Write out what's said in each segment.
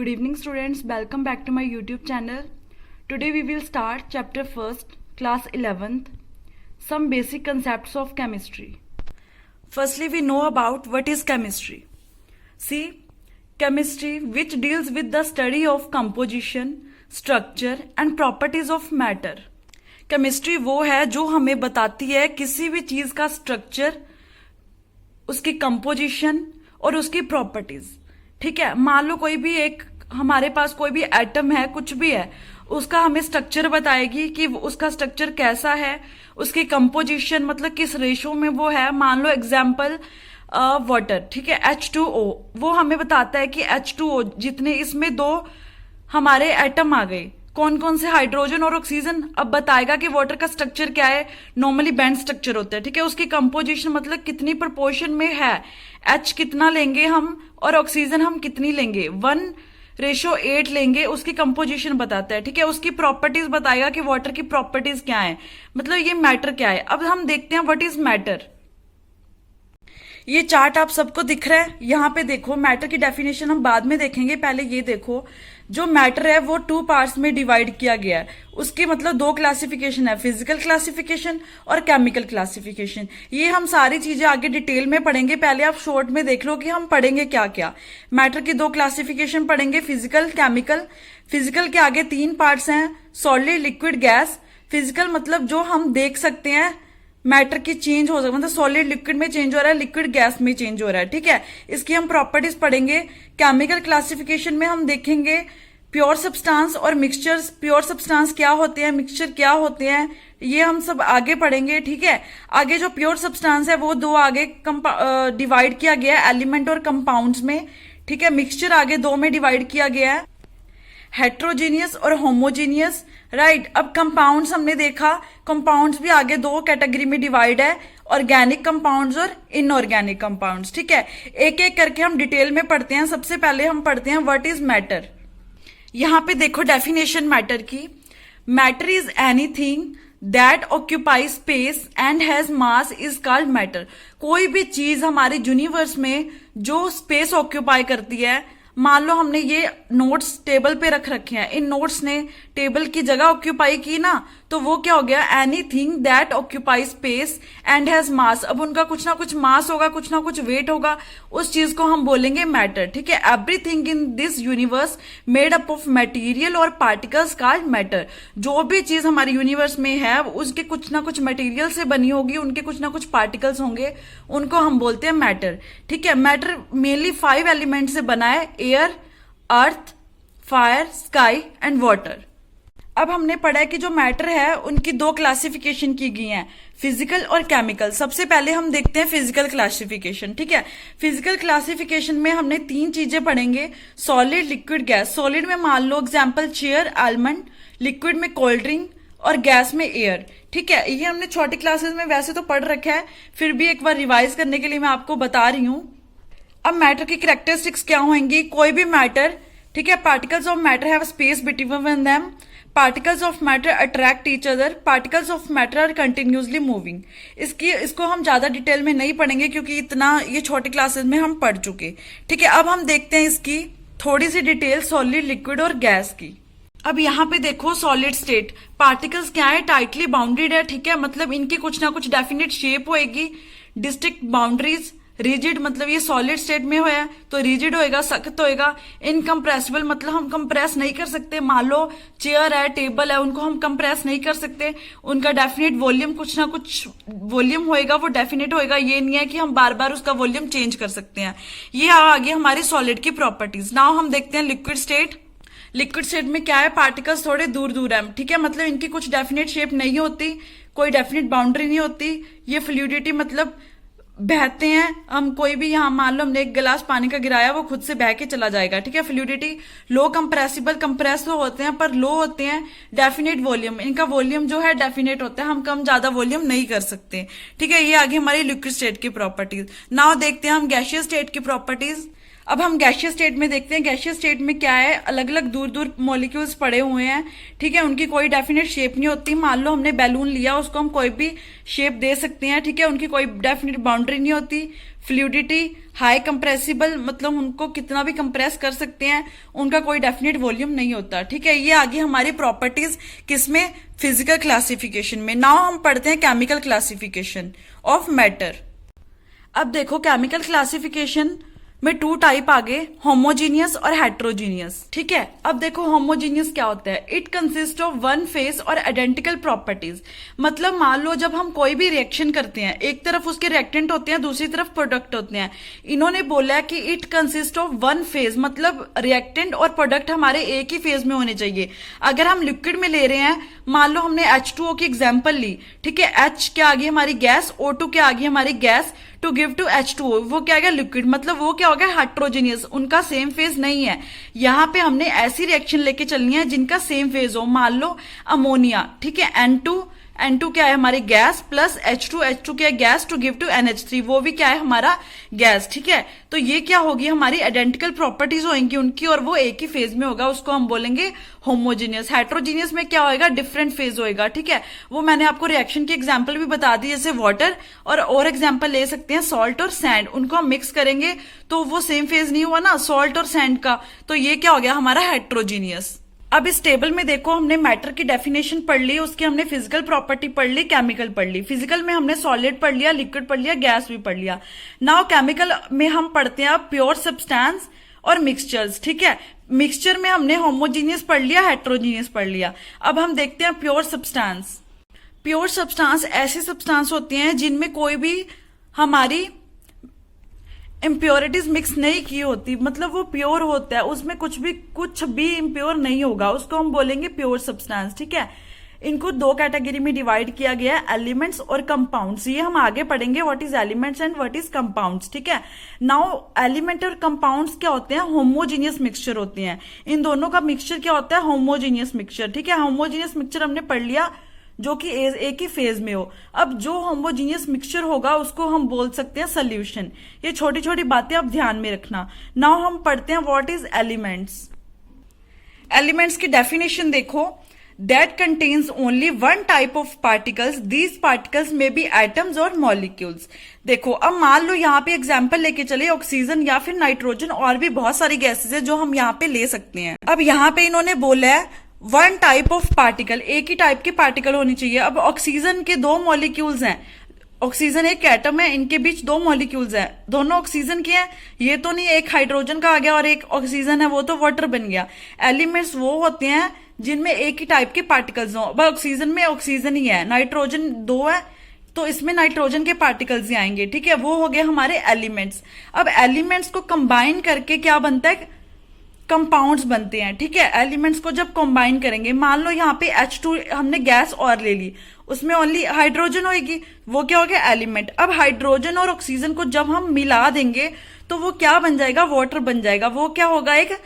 Good evening students, welcome back to my YouTube channel. Today we will start chapter 1st, class 11th, some basic concepts of chemistry. Firstly, we know about what is chemistry. See, chemistry which deals with the study of composition, structure and properties of matter. Chemistry वो है जो हमें बताती है किसी भी चीज का स्ट्रक्चर, उसकी कंपोजिशन और उसकी प्रॉपर्टीज. ठीक है, मान लो कोई भी एक हमारे पास कोई भी एटम है, कुछ भी है, उसका हमें स्ट्रक्चर बताएगी कि उसका स्ट्रक्चर कैसा है, उसकी कंपोजिशन मतलब किस रेशो में वो है. मान लो एग्जाम्पल वाटर, ठीक है, H2O, वो हमें बताता है कि H2O जितने इसमें दो हमारे एटम आ गए, कौन कौन से, हाइड्रोजन और ऑक्सीजन. अब बताएगा कि वाटर का स्ट्रक्चर क्या है, नॉर्मली बैंड स्ट्रक्चर होता है. ठीक है, उसकी कंपोजिशन मतलब कितनी प्रोपोर्शन में है, H कितना लेंगे हम और ऑक्सीजन हम कितनी लेंगे, 1:8 लेंगे, उसकी कंपोजिशन बताता है. ठीक है, उसकी प्रॉपर्टीज बताएगा कि वाटर की प्रॉपर्टीज क्या है, मतलब ये मैटर क्या है. अब हम देखते हैं व्हाट इज मैटर. ये चार्ट आप सबको दिख रहा है, यहाँ पे देखो. मैटर की डेफिनेशन हम बाद में देखेंगे, पहले ये देखो. जो मैटर है वो 2 पार्ट्स में डिवाइड किया गया है. उसकी मतलब 2 क्लासिफिकेशन है, फिजिकल क्लासिफिकेशन और केमिकल क्लासिफिकेशन. ये हम सारी चीजें आगे डिटेल में पढ़ेंगे, पहले आप शॉर्ट में देख लो कि हम पढ़ेंगे क्या क्या. मैटर की 2 क्लासिफिकेशन पढ़ेंगे, फिजिकल, केमिकल. फिजिकल के आगे 3 पार्ट्स हैं, सॉलिड, लिक्विड, गैस. फिजिकल मतलब जो हम देख सकते हैं, मैटर की चेंज हो सकता है, मतलब सॉलिड लिक्विड में चेंज हो रहा है, लिक्विड गैस में चेंज हो रहा है. ठीक है, इसकी हम प्रॉपर्टीज पढ़ेंगे. केमिकल क्लासिफिकेशन में हम देखेंगे प्योर सब्सटेंस और मिक्सचर्स. प्योर सब्सटेंस क्या होते हैं, मिक्सचर क्या होते हैं, ये हम सब आगे पढ़ेंगे. ठीक है, आगे जो प्योर सब्सटेंस है वो 2 आगे डिवाइड किया गया है, एलिमेंट और कंपाउंड्स में. ठीक है, मिक्सचर आगे 2 में डिवाइड किया गया है, हेट्रोजीनियस और होमोजीनियस. राइट, अब कंपाउंड्स हमने देखा, कंपाउंड्स भी आगे 2 कैटेगरी में डिवाइड है, ऑर्गेनिक कंपाउंड्स और इनऑर्गेनिक कंपाउंड्स. ठीक है, एक एक करके हम डिटेल में पढ़ते हैं. सबसे पहले हम पढ़ते हैं व्हाट इज मैटर. यहां पे देखो डेफिनेशन मैटर की. Matter is anything that occupy space and has mass is called matter. कोई भी चीज हमारे यूनिवर्स में जो स्पेस ऑक्यूपाई करती है, मान लो हमने ये नोट्स टेबल पे रख रखे हैं, इन नोट्स ने टेबल की जगह ऑक्यूपाई की ना, तो वो क्या हो गया, anything that occupy space and has मास. अब उनका कुछ ना कुछ मास होगा, कुछ ना कुछ वेट होगा, उस चीज को हम बोलेंगे मैटर. ठीक है, everything in this universe made up of material और पार्टिकल्स कॉल्ड मैटर. जो भी चीज हमारे यूनिवर्स में है उसके कुछ ना कुछ मटेरियल से बनी होगी, उनके कुछ ना कुछ पार्टिकल्स होंगे, उनको हम बोलते हैं मैटर. ठीक है, मैटर मेनली 5 एलिमेंट से बना है, air, earth, fire, sky and water. अब हमने पढ़ा है कि जो मैटर है उनकी 2 क्लासिफिकेशन की गई हैं, फिजिकल और केमिकल. सबसे पहले हम देखते हैं फिजिकल क्लासिफिकेशन. ठीक है, फिजिकल क्लासिफिकेशन में हमने 3 चीजें पढ़ेंगे, सॉलिड, लिक्विड, गैस. सॉलिड में मान लो एग्जांपल चेयर, आलमंड. लिक्विड में कोल्ड ड्रिंक और गैस में एयर. ठीक है, ये हमने छोटी क्लासेस में वैसे तो पढ़ रखा है, फिर भी एक बार रिवाइज करने के लिए मैं आपको बता रही हूं. अब मैटर की कैरेक्टरिस्टिक्स क्या होंगी. कोई भी मैटर, ठीक है, particles of matter have space between them. Particles of matter attract each other. Particles of matter are continuously moving. इसको हम ज्यादा डिटेल में नहीं पढ़ेंगे क्योंकि इतना ये छोटी क्लासेस में हम पढ़ चुके. ठीक है, अब हम देखते हैं इसकी थोड़ी सी डिटेल सॉलिड, लिक्विड और गैस की. अब यहाँ पे देखो सॉलिड स्टेट, पार्टिकल्स क्या है, टाइटली बाउंडेड है. ठीक है, मतलब इनकी कुछ ना कुछ डेफिनेट शेप होएगी, डिस्टिंक्ट बाउंड्रीज. रिजिड मतलब ये सॉलिड स्टेट में होया तो रिजिड होएगा, सख्त होएगा. इनकम्प्रेसिबल मतलब हम कंप्रेस नहीं कर सकते. मान लो चेयर है, टेबल है, उनको हम कंप्रेस नहीं कर सकते. उनका डेफिनेट वॉल्यूम, कुछ ना कुछ वॉल्यूम होएगा, वो डेफिनेट होएगा. ये नहीं है कि हम बार बार उसका वॉल्यूम चेंज कर सकते हैं. ये आगे हमारी सॉलिड की प्रॉपर्टीज. नाउ हम देखते हैं लिक्विड स्टेट. लिक्विड स्टेट में क्या है, पार्टिकल्स थोड़े दूर दूर है. ठीक है, मतलब इनकी कुछ डेफिनेट शेप नहीं होती, कोई डेफिनेट बाउंड्री नहीं होती. ये फ्लूइडिटी मतलब बहते हैं. हम कोई भी यहाँ मान लो हमने एक गिलास पानी का गिराया, वो खुद से बह के चला जाएगा. ठीक है, फ्लूइडिटी. लो कंप्रेसिबल, कंप्रेस तो होते हैं पर लो होते हैं. डेफिनेट वॉल्यूम, इनका वॉल्यूम जो है डेफिनेट होता है, हम कम ज्यादा वॉल्यूम नहीं कर सकते. ठीक है, ये आगे हमारी लिक्विड स्टेट की प्रॉपर्टीज. नाउ देखते हैं हम गैसियस स्टेट की प्रॉपर्टीज. अब हम गैसियस स्टेट में देखते हैं। गैसियस स्टेट में क्या है, अलग अलग दूर दूर मॉलिक्यूल्स पड़े हुए हैं, ठीक है, उनकी कोई डेफिनेट शेप नहीं होती। मान लो हमने बैलून लिया, उसको हम कोई भी शेप दे सकते हैं, ठीक है, उनकी कोई डेफिनेट बाउंड्री नहीं होती। फ्लूइडिटी हाई कंप्रेसिबल, मतलब उनको कितना भी कंप्रेस कर सकते हैं, उनका कोई डेफिनेट वॉल्यूम नहीं होता, ठीक है। ये आगे हमारी प्रॉपर्टीज किसमें, फिजिकल क्लासिफिकेशन में। नाउ हम पढ़ते हैं केमिकल क्लासिफिकेशन ऑफ मैटर। अब देखो केमिकल क्लासिफिकेशन में 2 टाइप आ गए, होमोजीनियस और हेट्रोजीनियस, ठीक है। अब देखो होमोजीनियस क्या होता है, it consist of one face और आइडेंटिकल प्रॉपर्टीज। मतलब मान लो जब हम कोई भी रिएक्शन करते हैं, एक तरफ उसके रिएक्टेंट होते हैं, दूसरी तरफ प्रोडक्ट होते हैं। इन्होंने बोला है कि it consist of one phase, मतलब रिएक्टेंट और प्रोडक्ट हमारे एक ही फेज में होने चाहिए। अगर हम लिक्विड में ले रहे हैं, मान लो हमने H2O की एग्जाम्पल ली, ठीक है, H क्या आ गई हमारी गैस, O2 क्या आ गई हमारी gas, to give to H2O, वो क्या गया लिक्विड, मतलब वो क्या हो गया हेट्रोजीनियस, उनका सेम फेज नहीं है। यहां पे हमने ऐसी रिएक्शन लेके चलनी है जिनका सेम फेज हो। मान लो अमोनिया, ठीक है, N2 क्या है हमारी गैस, प्लस H2 क्या है gas, to give to NH3, वो भी क्या है हमारा गैस, ठीक है। तो ये क्या होगी हमारी आइडेंटिकल प्रॉपर्टीज होंगी उनकी, और वो एक ही फेज में होगा, उसको हम बोलेंगे होमोजीनियस। हेट्रोजीनियस में क्या होएगा, डिफरेंट फेज होएगा, ठीक है। वो मैंने आपको रिएक्शन की एग्जाम्पल भी बता दी, जैसे वाटर, और एग्जाम्पल ले सकते हैं सॉल्ट और सैंड, उनको हम मिक्स करेंगे तो वो सेम फेज नहीं हुआ ना सॉल्ट और सैंड का, तो ये क्या हो गया हमारा हेट्रोजीनियस। अब इस टेबल में देखो हमने मैटर की डेफिनेशन पढ़ ली, उसकी हमने फिजिकल प्रॉपर्टी पढ़ ली, केमिकल पढ़ ली। फिजिकल में हमने सॉलिड पढ़ लिया, लिक्विड पढ़ लिया, गैस भी पढ़ लिया। नाउ केमिकल में हम पढ़ते हैं अब प्योर सब्सटेंस और मिक्सचर्स, ठीक है। मिक्सचर में हमने होमोजीनियस पढ़ लिया, हेट्रोजीनियस पढ़ लिया। अब हम देखते हैं प्योर सब्सटेंस। प्योर सब्सटेंस ऐसी सब्सटेंस होती हैं जिनमें कोई भी हमारी इम्प्योरिटीज मिक्स नहीं की होती, मतलब वो प्योर होता है, उसमें कुछ भी इम्प्योर नहीं होगा, उसको हम बोलेंगे प्योर सब्सटेंस, ठीक है। इनको 2 कैटेगरी में डिवाइड किया गया है, एलिमेंट्स और कंपाउंड्स। ये हम आगे पढ़ेंगे what is elements and what is compounds, ठीक है। नाउ एलिमेंट और कंपाउंड्स क्या होते हैं, होमोजीनियस मिक्सचर होते हैं। इन दोनों का मिक्सचर क्या होता है, होमोजीनियस मिक्सचर, ठीक है। होमोजीनियस मिक्सचर हमने पढ़ लिया जो कि एक ही फेज में हो। अब जो होमोजीनियस मिक्सचर होगा उसको हम बोल सकते हैं सोल्यूशन। ये छोटी छोटी बातें आप ध्यान में रखना। नाउ हम पढ़ते हैं व्हाट इज एलिमेंट्स। एलिमेंट्स की डेफिनेशन देखो, that contains only one type of particles, these particles में बी एटम्स और मॉलिक्यूल्स। देखो अब मान लो यहाँ पे एग्जाम्पल लेके चले, ऑक्सीजन या फिर नाइट्रोजन, और भी बहुत सारी गैसेज है जो हम यहाँ पे ले सकते हैं। अब यहाँ पे इन्होंने बोला है वन टाइप ऑफ पार्टिकल, एक ही टाइप के पार्टिकल होनी चाहिए। अब ऑक्सीजन के 2 मॉलिक्यूल्स हैं, ऑक्सीजन एक एटम है, इनके बीच 2 मॉलिक्यूल्स हैं, दोनों ऑक्सीजन के हैं। ये तो नहीं एक हाइड्रोजन का आ गया और एक ऑक्सीजन है, वो तो वाटर बन गया। एलिमेंट्स वो होते हैं जिनमें एक ही टाइप के पार्टिकल्स हो। अब ऑक्सीजन में ऑक्सीजन ही है, नाइट्रोजन 2 है तो इसमें नाइट्रोजन के पार्टिकल्स ही आएंगे, ठीक है। वो हो गए हमारे एलिमेंट्स। अब एलिमेंट्स को कंबाइन करके क्या बनता है, कंपाउंड्स बनते हैं, ठीक है। एलिमेंट्स को जब कंबाइन करेंगे, मान लो यहाँ पे H2 हमने गैस और ले ली, उसमें ओनली हाइड्रोजन होगी, वो क्या हो गया एलिमेंट। अब हाइड्रोजन और ऑक्सीजन को जब हम मिला देंगे तो वो क्या बन जाएगा, वाटर बन जाएगा, वो क्या होगा एक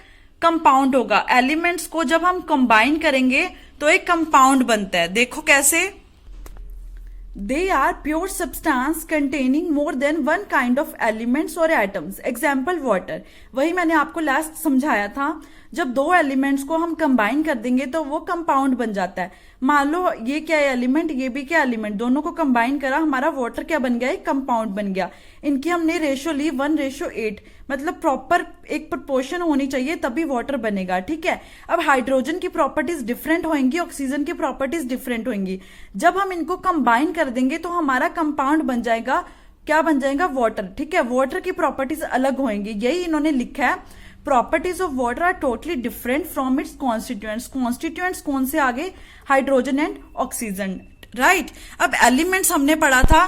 कंपाउंड होगा। एलिमेंट्स को जब हम कंबाइन करेंगे तो एक कंपाउंड बनता है। देखो कैसे, They are pure substance containing more than one kind of elements or atoms. Example water. वही मैंने आपको लास्ट समझाया था, जब 2 एलिमेंट्स को हम कंबाइन कर देंगे तो वो कंपाउंड बन जाता है। मान लो ये क्या है एलिमेंट, ये भी क्या एलिमेंट, दोनों को कंबाइन करा, हमारा वाटर क्या बन गया, एक कंपाउंड बन गया। इनकी हमने रेशो ली 1:8, मतलब प्रॉपर एक प्रोपोर्शन होनी चाहिए तभी वाटर बनेगा, ठीक है। अब हाइड्रोजन की प्रॉपर्टीज डिफरेंट होंगी, ऑक्सीजन की प्रॉपर्टीज डिफरेंट होंगी। जब हम इनको कंबाइन कर देंगे तो हमारा कंपाउंड बन जाएगा, क्या बन जाएगा, वाटर, ठीक है। वाटर की प्रॉपर्टीज अलग होंगी, यही इन्होंने लिखा है। Properties of water are totally different from its constituents. Constituents कौन से आगे, हाइड्रोजन एंड ऑक्सीजन, राइट। अब एलिमेंट्स हमने पढ़ा था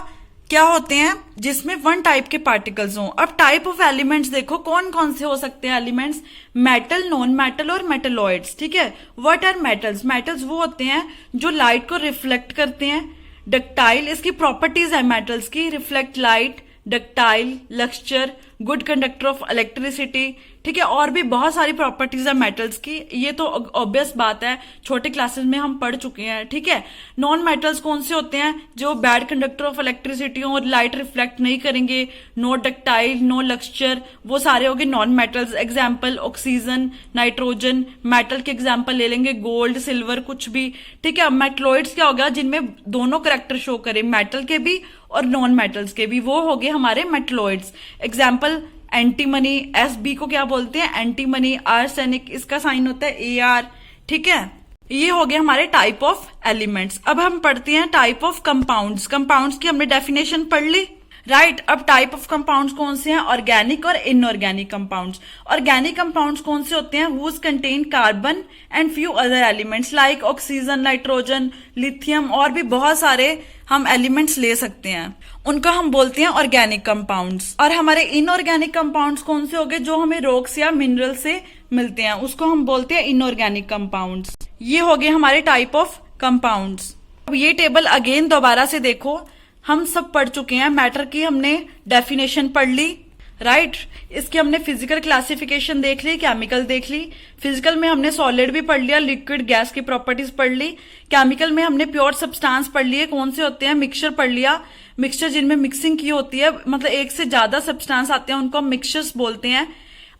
क्या होते हैं, जिसमें 1 टाइप के पार्टिकल्स हों। अब टाइप ऑफ एलिमेंट्स देखो कौन कौन से हो सकते हैं एलिमेंट्स, मेटल, नॉन मेटल और मेटलॉइड्स, ठीक है। व्हाट आर मेटल्स, मेटल्स वो होते हैं जो लाइट को रिफ्लेक्ट करते हैं। डक्टाइल, इसकी प्रॉपर्टीज है मेटल्स की, reflect light, ductile, lustre, good conductor of electricity, ठीक है। और भी बहुत सारी प्रॉपर्टीज है मेटल्स की, ये तो ऑब्वियस बात है, छोटे क्लासेस में हम पढ़ चुके हैं, ठीक है। नॉन मेटल्स कौन से होते हैं? जो बैड कंडक्टर ऑफ इलेक्ट्रिसिटी और लाइट रिफ्लेक्ट नहीं करेंगे, नो डक्टाइल, नो लक्सचर, वो सारे हो गए non metals. Example oxygen, nitrogen, metal के एग्जाम्पल ले लेंगे गोल्ड, सिल्वर, कुछ भी, ठीक है। मेटलॉइड्स क्या हो गया? जिनमें दोनों करेक्टर शो करें, मेटल के भी और नॉन मेटल्स के भी, वो हो गए हमारे मेटलॉइड्स। एग्जाम्पल एंटीमनी, एसबी को क्या बोलते हैं? एंटीमनी। आर्सेनिक, इसका साइन होता है AR, ठीक है। ये हो गए हमारे टाइप ऑफ एलिमेंट्स। अब हम पढ़ते हैं टाइप ऑफ कंपाउंड्स। कंपाउंड्स की हमने डेफिनेशन पढ़ ली, राइट। अब टाइप ऑफ कंपाउंड्स कौन से हैं? ऑर्गेनिक और इनऑर्गेनिक कंपाउंड्स। ऑर्गेनिक कंपाउंड्स कौन से होते हैं? Whose contain carbon and few other elements like oxygen, nitrogen, lithium, और भी बहुत सारे हम एलिमेंट्स ले सकते हैं, उनको हम बोलते हैं ऑर्गेनिक कंपाउंड्स। और हमारे इनऑर्गेनिक कंपाउंड्स कौन से हो गए? जो हमें रॉक्स या मिनरल से मिलते हैं, उसको हम बोलते हैं इनऑर्गेनिक कंपाउंड्स। ये हो गए हमारे टाइप ऑफ कंपाउंड्स। अब ये टेबल अगेन दोबारा से देखो, हम सब पढ़ चुके हैं। मैटर की हमने डेफिनेशन पढ़ ली, राइट। इसकी हमने फिजिकल क्लासिफिकेशन देख ली, केमिकल देख ली। फिजिकल में हमने सॉलिड भी पढ़ लिया, लिक्विड गैस की प्रॉपर्टीज पढ़ ली। केमिकल में हमने प्योर सब्सटेंस पढ़ लिए, कौन से होते हैं? मिक्सचर पढ़ लिया, मिक्सचर जिनमें मिक्सिंग की होती है, मतलब एक से ज्यादा सब्सटेंस आते हैं, उनको हम मिक्सचर्स बोलते हैं।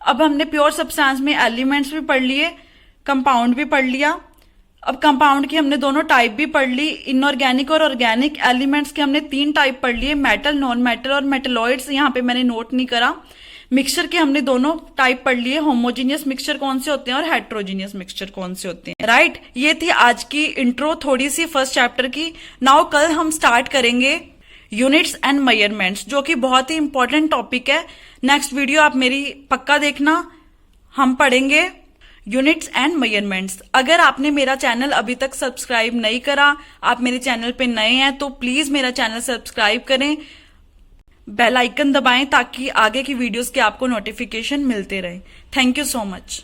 अब हमने प्योर सब्सटेंस में एलिमेंट्स भी पढ़ लिए, कंपाउंड भी पढ़ लिया। अब कंपाउंड की हमने दोनों टाइप भी पढ़ ली, इनऑर्गेनिक और ऑर्गेनिक। एलिमेंट्स के हमने 3 टाइप पढ़ लिए, मेटल, नॉन मेटल और मेटलॉइड्स, यहाँ पे मैंने नोट नहीं करा। मिक्सचर के हमने दोनों टाइप पढ़ लिए, होमोजीनियस मिक्सचर कौन से होते हैं और हेट्रोजीनियस मिक्सचर कौन से होते हैं, राइट। ये थी आज की इंट्रो थोड़ी सी फर्स्ट चैप्टर की। नाउ कल हम स्टार्ट करेंगे यूनिट्स एंड मेजरमेंट्स, जो कि बहुत ही इंपॉर्टेंट टॉपिक है। नेक्स्ट वीडियो आप मेरी पक्का देखना, हम पढ़ेंगे यूनिट्स एंड मेजरमेंट्स। अगर आपने मेरा चैनल अभी तक सब्सक्राइब नहीं करा, आप मेरे चैनल पे नए हैं, तो प्लीज मेरा चैनल सब्सक्राइब करें, बेल आइकन दबाएं, ताकि आगे की वीडियोस के आपको नोटिफिकेशन मिलते रहे। Thank you so much.